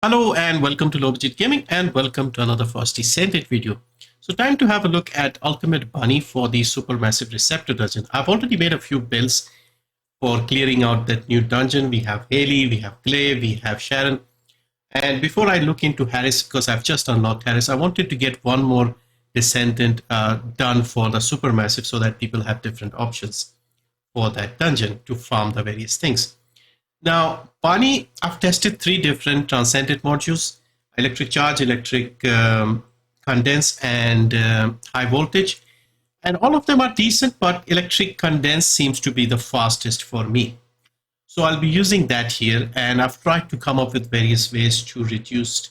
Hello and welcome to Low Budget Gaming and welcome to another first Descendant video. So time to have a look at Ultimate Bunny for the Supermassive Receptor Dungeon. I've already made a few builds for clearing out that new dungeon. We have Haley, we have Clay, we have Sharon. And before I look into Harris, because I've just unlocked Harris, I wanted to get one more Descendant done for the Supermassive so that people have different options for that dungeon to farm the various things. Now, Bunny, I've tested three different Transcendent modules: electric charge, electric condense, and high voltage. And all of them are decent, but electric condense seems to be the fastest for me. So I'll be using that here, and I've tried to come up with various ways to reduce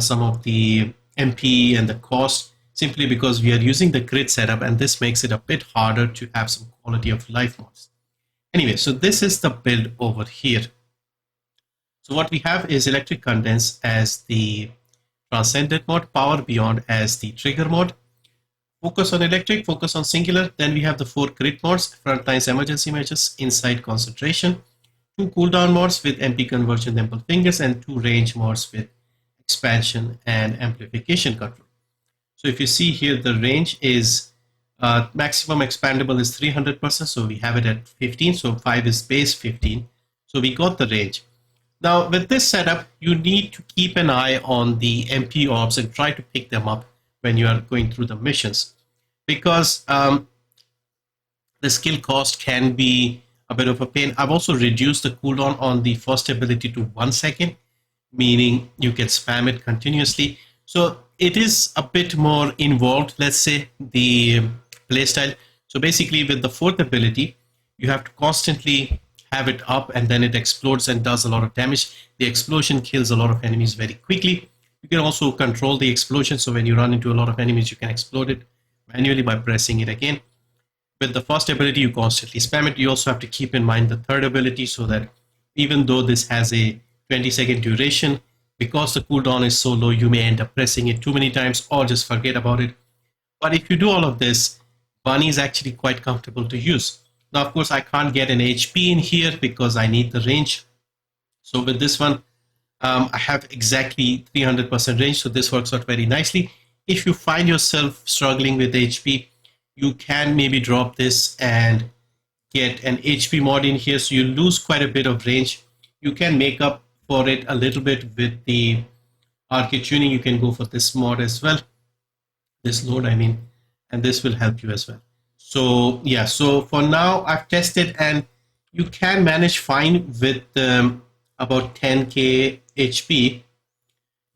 some of the MP and the cost, simply because we are using the grid setup, and this makes it a bit harder to have some quality of life mods. Anyway, so this is the build over here. So what we have is electric condense as the transcendent mode, power beyond as the trigger mode, focus on electric, focus on singular. Then we have the 4 grid modes: frontlines, emergency measures, insight, concentration, 2 cooldown modes with MP conversion, dimple fingers, and 2 range modes with expansion and amplification control. So if you see here, the range is maximum expandable is 300%, so we have it at 15, so 5 is base 15, so we got the range. Now with this setup, you need to keep an eye on the MP orbs and try to pick them up when you are going through the missions, because the skill cost can be a bit of a pain. I've also reduced the cooldown on the first ability to 1 second, meaning you can spam it continuously. So it is a bit more involved, let's say, the playstyle. So basically with the 4th ability, you have to constantly have it up, and then it explodes and does a lot of damage. The explosion kills a lot of enemies very quickly. You can also control the explosion, so when you run into a lot of enemies, you can explode it manually by pressing it again. With the first ability, you constantly spam it. You also have to keep in mind the 3rd ability, so that even though this has a 20-second duration, because the cooldown is so low, you may end up pressing it too many times or just forget about it. But if you do all of this, Bunny is actually quite comfortable to use. Now, of course, I can't get an HP in here because I need the range. So with this one, I have exactly 300% range, so this works out very nicely. If you find yourself struggling with HP, you can maybe drop this and get an HP mod in here, so you lose quite a bit of range. You can make up for it a little bit with the Arche Tuning. You can go for this mod as well, this load I mean, and this will help you as well. So yeah, so for now I've tested, and you can manage fine with about 10k HP,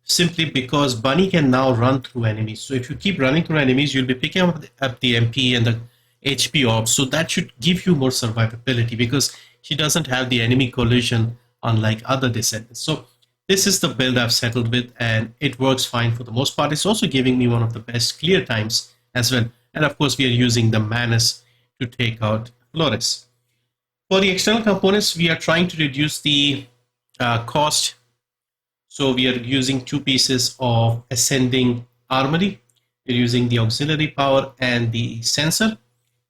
simply because Bunny can now run through enemies. So if you keep running through enemies, you'll be picking up the MP and the HP orbs, so that should give you more survivability, because she doesn't have the enemy collision unlike other Descendants. So this is the build I've settled with, and it works fine for the most part. It's also giving me one of the best clear times as well. And of course, we are using the Manus to take out Flores. For the external components, we are trying to reduce the cost. So we are using 2 pieces of ascending armory. We're using the auxiliary power and the sensor.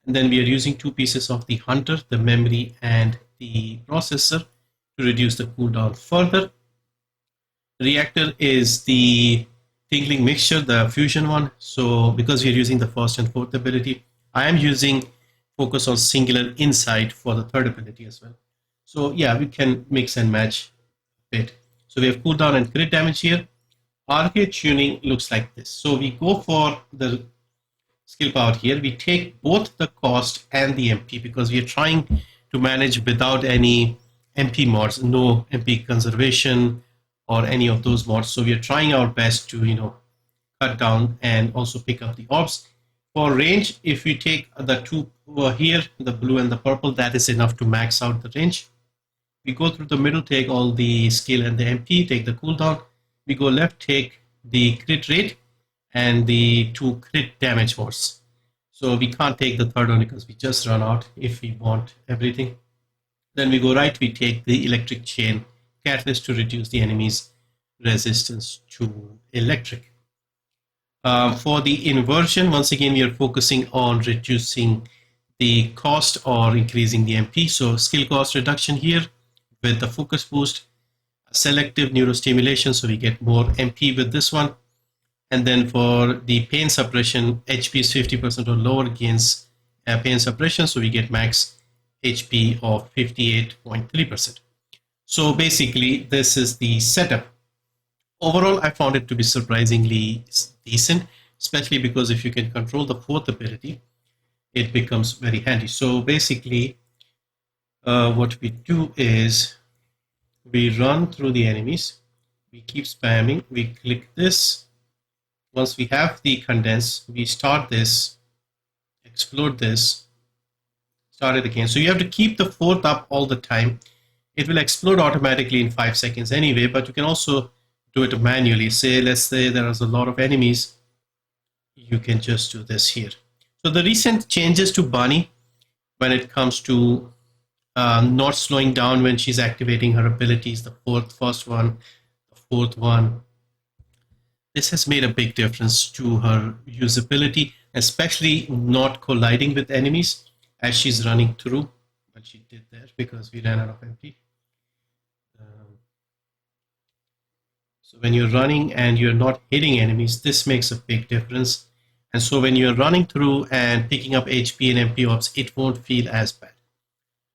And then we are using 2 pieces of the hunter, the memory, and the processor to reduce the cooldown further. Reactor is the tingling mixture, the fusion one. So because we are using the 1st and 4th ability, I am using focus on singular insight for the 3rd ability as well. So yeah, we can mix and match a bit. So we have cooldown and crit damage here. Arche Tuning looks like this. So we go for the skill power here. We take both the cost and the MP, because we are trying to manage without any MP mods, no MP conservation or any of those mods. So we are trying our best to, cut down and also pick up the orbs. For range, if we take the 2 over here, the blue and the purple, that is enough to max out the range. We go through the middle, take all the skill and the MP, take the cooldown. We go left, take the crit rate and the 2 crit damage modes. So we can't take the 3rd one because we just run out if we want everything. Then we go right, we take the electric chain catalyst to reduce the enemy's resistance to electric. For the inversion, once again, we are focusing on reducing the cost or increasing the MP. So skill cost reduction here with the focus boost, selective neurostimulation, so we get more MP with this one. And then for the pain suppression, HP is 50% or lower, gains pain suppression, so we get max HP of 58.3%. So basically, this is the setup. Overall, I found it to be surprisingly decent, especially because if you can control the fourth ability, it becomes very handy. So basically, what we do is we run through the enemies, we keep spamming, we click this. Once we have the condense, we start this, explode this, start it again. So you have to keep the fourth up all the time. It will explode automatically in 5 seconds anyway, but you can also do it manually. Let's say there is a lot of enemies, you can just do this here. So the recent changes to Bunny when it comes to not slowing down when she's activating her abilities, the first one, the fourth one, this has made a big difference to her usability, especially not colliding with enemies as she's running through. But she did that because we ran out of MP. So when you're running and you're not hitting enemies, this makes a big difference. And so when you're running through and picking up HP and MP ops, it won't feel as bad.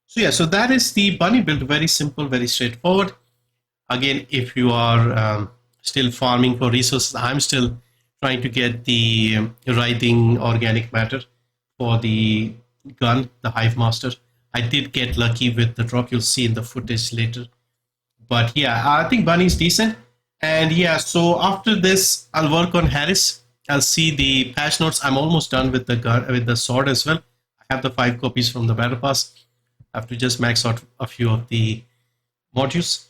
So yeah, so that is the Bunny build. Very simple, very straightforward. Again, if you are still farming for resources, I'm still trying to get the writhing organic matter for the gun, the Hive Master. I did get lucky with the drop, you'll see in the footage later. But yeah, I think Bunny is decent. And yeah, so after this, I'll work on Harris. I'll see the patch notes. I'm almost done with the gun, with the sword as well. I have the 5 copies from the battle pass. I have to just max out a few of the modules.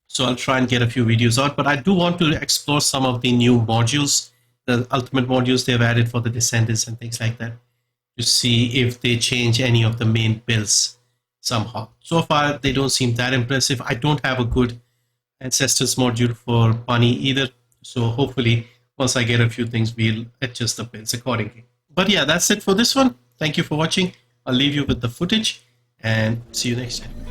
So I'll try and get a few videos out, but I do want to explore some of the new modules, the ultimate modules they've added for the Descendants and things like that, to see if they change any of the main builds somehow. So far, they don't seem that impressive. I don't have a good Ancestors module for Bunny either. So hopefully, once I get a few things, we'll adjust the builds accordingly. But yeah, that's it for this one. Thank you for watching. I'll leave you with the footage and see you next time.